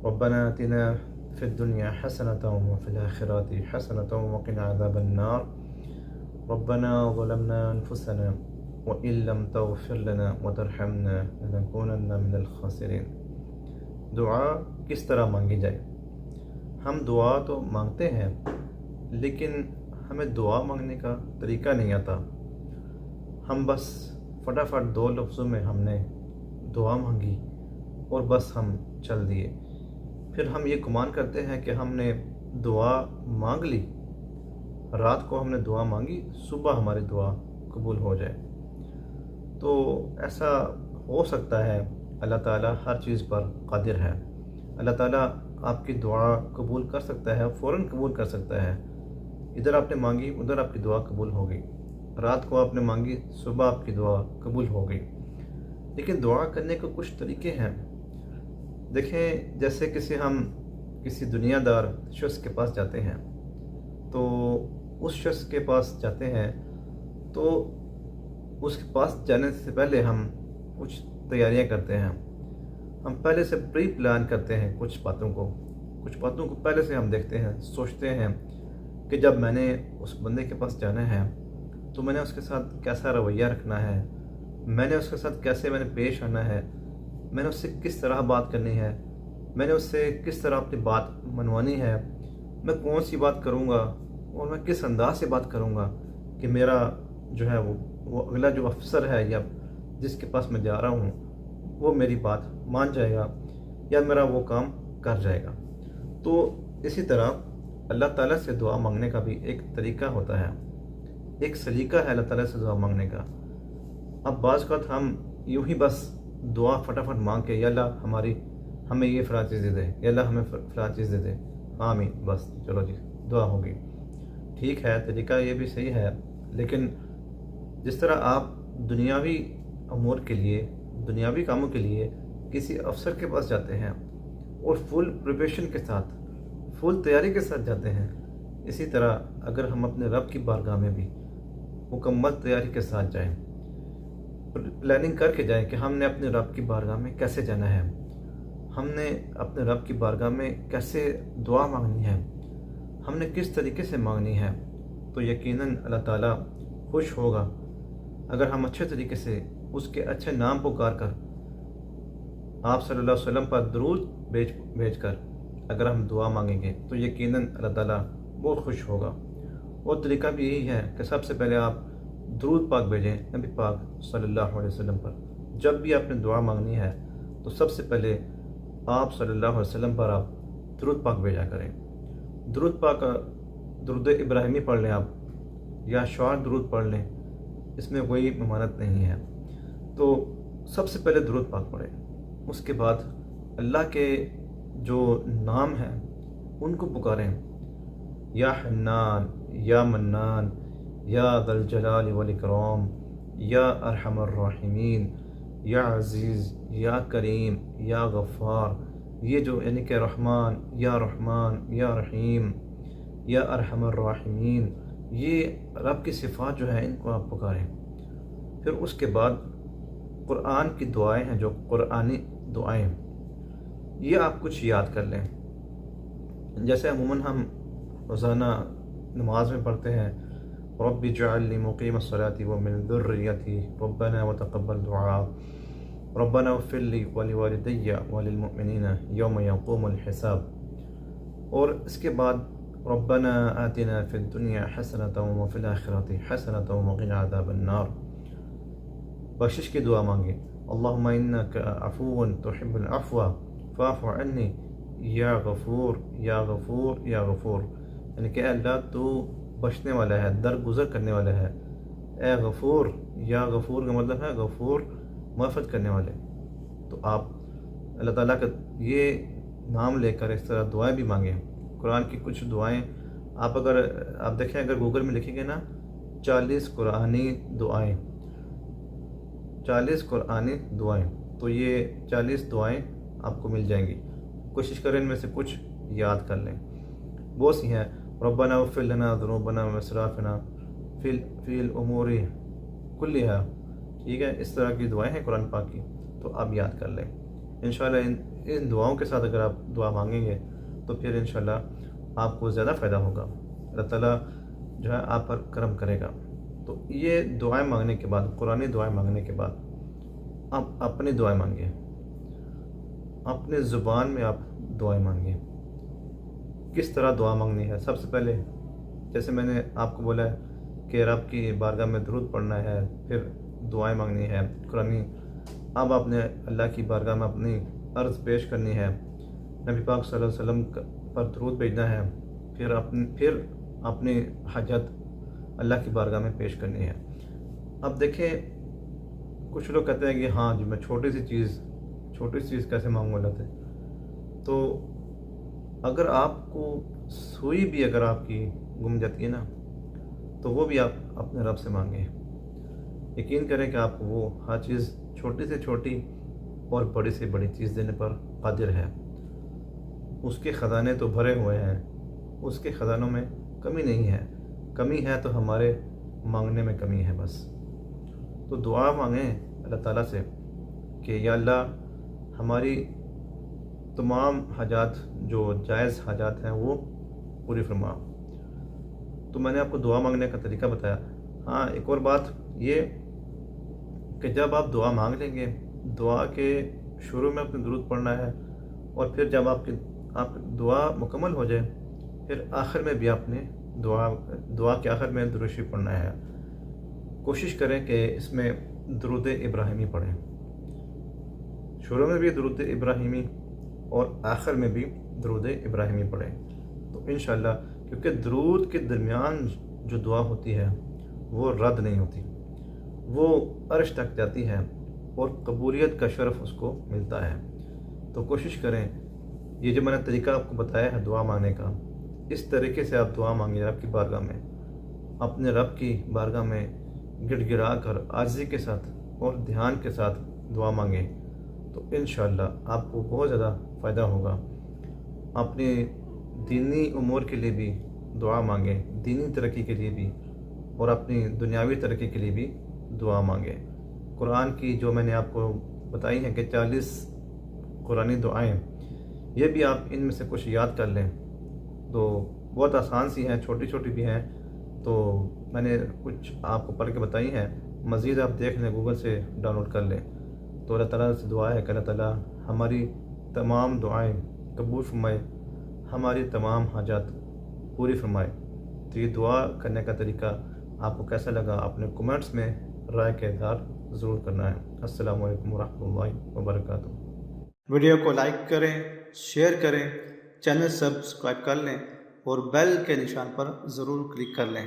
ربنا آتنا في الدنيا حسنة وفي الآخرة حسنة وقنا عذاب النار ربنا ظلمنا أنفسنا وإن لم تغفر لنا وترحمنا لنكونن من الخاسرين۔ دعا کس طرح مانگی جائے؟ ہم دعا تو مانگتے ہیں لیکن ہمیں دعا مانگنے کا طریقہ نہیں آتا۔ ہم بس فٹافٹ 2 لفظوں میں ہم نے دعا مانگی اور بس ہم چل دیے۔ پھر ہم یہ گمان کرتے ہیں کہ ہم نے دعا مانگ لی، رات کو ہم نے دعا مانگی، صبح ہماری دعا قبول ہو جائے۔ تو ایسا ہو سکتا ہے؟ اللہ تعالیٰ ہر چیز پر قادر ہے۔ اللہ تعالیٰ آپ کی دعا قبول کر سکتا ہے، فوراً قبول کر سکتا ہے۔ ادھر آپ نے مانگی، ادھر آپ کی دعا قبول ہو گئی۔ رات کو آپ نے مانگی، صبح آپ کی دعا قبول ہو گئی۔ لیکن دعا کرنے کے کچھ طریقے ہیں۔ دیکھیں، جیسے کسی دنیا دار شخص کے پاس جاتے ہیں، تو اس شخص کے پاس جاتے ہیں تو اس کے پاس جانے سے پہلے ہم کچھ تیاریاں کرتے ہیں۔ ہم پہلے سے پری پلان کرتے ہیں کچھ باتوں کو پہلے سے ہم دیکھتے ہیں، سوچتے ہیں کہ جب میں نے اس بندے کے پاس جانا ہے تو میں نے اس کے ساتھ کیسا رویہ رکھنا ہے، میں نے اس کے ساتھ کیسے پیش آنا ہے، میں نے اس سے کس طرح بات کرنی ہے، میں نے اس سے کس طرح اپنی بات منوانی ہے، میں کون سی بات کروں گا اور میں کس انداز سے بات کروں گا کہ میرا جو ہے وہ اگلا جو افسر ہے یا جس کے پاس میں جا رہا ہوں وہ میری بات مان جائے گا یا میرا وہ کام کر جائے گا۔ تو اسی طرح اللہ تعالیٰ سے دعا مانگنے کا بھی ایک طریقہ ہوتا ہے، ایک سلیقہ ہے اللہ تعالیٰ سے دعا مانگنے کا۔ اب بعض اوقات ہم یوں ہی بس دعا فٹافٹ مانگ کے، یا اللہ ہمیں یہ فلاں چیز دے دے، یا اللہ ہمیں فلاں چیز دے دے، آمین، بس چلو جی دعا ہوگی۔ ٹھیک ہے، طریقہ یہ بھی صحیح ہے، لیکن جس طرح آپ دنیاوی امور کے لیے، دنیاوی کاموں کے لیے کسی افسر کے پاس جاتے ہیں اور فل پریپریشن کے ساتھ، فل تیاری کے ساتھ جاتے ہیں، اسی طرح اگر ہم اپنے رب کی بارگاہ میں بھی مکمل تیاری کے ساتھ جائیں، پلاننگ کر کے جائیں کہ ہم نے اپنے رب کی بارگاہ میں کیسے جانا ہے، ہم نے اپنے رب کی بارگاہ میں کیسے دعا مانگنی ہے، ہم نے کس طریقے سے مانگنی ہے، تو یقیناً اللہ تعالیٰ خوش ہوگا اگر ہم اچھے طریقے سے اس کے اچھے نام پکار کر، آپ صلی اللہ علیہ وسلم پر درود بھیج کر اگر ہم دعا مانگیں گے تو یقیناً اللہ تعالیٰ بہت خوش ہوگا۔ اور طریقہ بھی یہی ہے کہ سب سے پہلے آپ درود پاک بھیجیں نبی پاک صلی اللہ علیہ وسلم پر۔ جب بھی آپ نے دعا مانگنی ہے تو سب سے پہلے آپ صلی اللہ علیہ وسلم پر آپ درود پاک بھیجا کریں۔ درود پاک، درود ابراہیمی پڑھ لیں آپ، یا شعر درود پڑھ لیں، اس میں کوئی ممانعت نہیں ہے۔ تو سب سے پہلے درود پاک پڑھیں، اس کے بعد اللہ کے جو نام ہیں ان کو پکاریں، یا حنان، یا منان، یا ذا الجلال والاکرام، یا ارحم الراحمین، یا عزیز، یا کریم، یا غفار۔ یہ جو یعنی کہ رحمان، یا رحیم، یا ارحم الراحمین، یہ رب کی صفات جو ہیں ان کو آپ پکاریں۔ پھر اس کے بعد قرآن کی دعائیں ہیں، جو قرآنی دعائیں، یہ آپ کچھ یاد کر لیں۔ جیسے عموماً ہم روزانہ نماز میں پڑھتے ہیں، رب اجعلنی مقیم الصلاۃ ومن ذریتی ربنا وتقبل دعاء ربنا اغفر لی ولوالدی وللمؤمنین یوم یقوم الحساب۔ اور اس کے بعد ربنا آتنا فی الدنیا حسنۃ وفی الآخرۃ حسنۃ وقنا عذاب النار۔ بخشش کی دعا مانگیں، اللہم انک عفو تحب العفو فاعف عنی یا غفور یا غفور یا غفور، یعنی کہ اے اللہ تو بخشنے والا ہے، درگزر کرنے والا ہے۔ اے غفور، یا غفور کا مطلب ہے غفور، معافت کرنے والے۔ تو آپ اللہ تعالیٰ کا یہ نام لے کر اس طرح دعائیں بھی مانگیں۔ قرآن کی کچھ دعائیں آپ دیکھیں، اگر گوگل میں لکھیں گے نا 40 قرآنی دعائیں، 40 قرآنی دعائیں، تو یہ 40 دعائیں آپ کو مل جائیں گی۔ کوشش کریں ان میں سے کچھ یاد کر لیں۔ بہت سی ہیں، ربنا اغفر لنا ذنوبنا واسرافنا فی الامور کلھا، ٹھیک ہے، اس طرح کی دعائیں ہیں قرآن پاک کی، تو آپ یاد کر لیں۔ انشاءاللہ ان دعاؤں کے ساتھ اگر آپ دعا مانگیں گے تو پھر انشاءاللہ آپ کو زیادہ فائدہ ہوگا، اللہ تعالیٰ جو ہے آپ پر کرم کرے گا۔ تو یہ دعائیں مانگنے کے بعد، قرآنی دعائیں مانگنے کے بعد آپ اپنی دعائیں مانگیں، اپنے زبان میں آپ دعائیں مانگیں۔ کس طرح دعا مانگنی ہے؟ سب سے پہلے جیسے میں نے آپ کو بولا ہے کہ رب کی بارگاہ میں درود پڑھنا ہے، پھر دعائیں مانگنی ہے قرآنی، اب آپ نے اللہ کی بارگاہ میں اپنی عرض پیش کرنی ہے، نبی پاک صلی اللہ علیہ وسلم پر درود بھیجنا ہے، پھر اپنی حاجت اللہ کی بارگاہ میں پیش کرنی ہے۔ اب دیکھیں، کچھ لوگ کہتے ہیں کہ ہاں جی میں چھوٹی سی چیز کیسے مانگوں اللہ سے؟ تو اگر آپ کو سوئی بھی اگر آپ کی گم جاتی ہے نا، تو وہ بھی آپ اپنے رب سے مانگیں۔ یقین کریں کہ آپ کو وہ ہر چیز چھوٹی سے چھوٹی اور بڑی سے بڑی چیز دینے پر قادر ہے۔ اس کے خزانے تو بھرے ہوئے ہیں، اس کے خزانوں میں کمی نہیں ہے، کمی ہے تو ہمارے مانگنے میں کمی ہے بس۔ تو دعا مانگیں اللہ تعالیٰ سے کہ یا اللہ ہماری تمام حاجات جو جائز حاجات ہیں وہ پوری فرما۔ تو میں نے آپ کو دعا مانگنے کا طریقہ بتایا۔ ہاں، ایک اور بات یہ کہ جب آپ دعا مانگ لیں گے، دعا کے شروع میں اپنے درود پڑھنا ہے، اور پھر جب آپ کی دعا مکمل ہو جائے پھر آخر میں بھی آپ نے دعا کے آخر میں درود شریف پڑھنا ہے۔ کوشش کریں کہ اس میں درود ابراہیمی پڑھیں، شروع میں بھی درود ابراہیمی اور آخر میں بھی درود ابراہیمی پڑھیں، تو انشاءاللہ، کیونکہ درود کے درمیان جو دعا ہوتی ہے وہ رد نہیں ہوتی، وہ عرش تک جاتی ہے اور قبولیت کا شرف اس کو ملتا ہے۔ تو کوشش کریں، یہ جو میں نے طریقہ آپ کو بتایا ہے دعا مانگنے کا، اس طریقے سے آپ دعا مانگیں رب کی بارگاہ میں، اپنے رب کی بارگاہ میں گڑ گڑا کر عاجزی کے ساتھ اور دھیان کے ساتھ دعا مانگیں، تو انشاءاللہ آپ کو بہت زیادہ فائدہ ہوگا۔ اپنی دینی امور کے لیے بھی دعا مانگیں، دینی ترقی کے لیے بھی، اور اپنی دنیاوی ترقی کے لیے بھی دعا مانگیں۔ قرآن کی جو میں نے آپ کو بتائی ہیں کہ 40 قرآنی دعائیں، یہ بھی آپ ان میں سے کچھ یاد کر لیں، تو بہت آسان سی ہیں، چھوٹی چھوٹی بھی ہیں، تو میں نے کچھ آپ کو پڑھ کے بتائی ہیں، مزید آپ دیکھ لیں، گوگل سے ڈاؤن لوڈ کر لیں۔ تو اللہ تعالیٰ سے دعا ہے کہ اللہ تعالیٰ ہماری تمام دعائیں قبول فرمائے، ہماری تمام حاجات پوری فرمائے۔ تو یہ دعا کرنے کا طریقہ آپ کو کیسا لگا؟ اپنے کومنٹس میں رائے کا اظہار ضرور کرنا ہے۔ السلام علیکم ورحمۃ اللہ وبرکاتہ۔ ویڈیو کو لائک کریں، شیئر کریں، چینل سبسکرائب کر لیں اور بیل کے نشان پر ضرور کلک کر لیں۔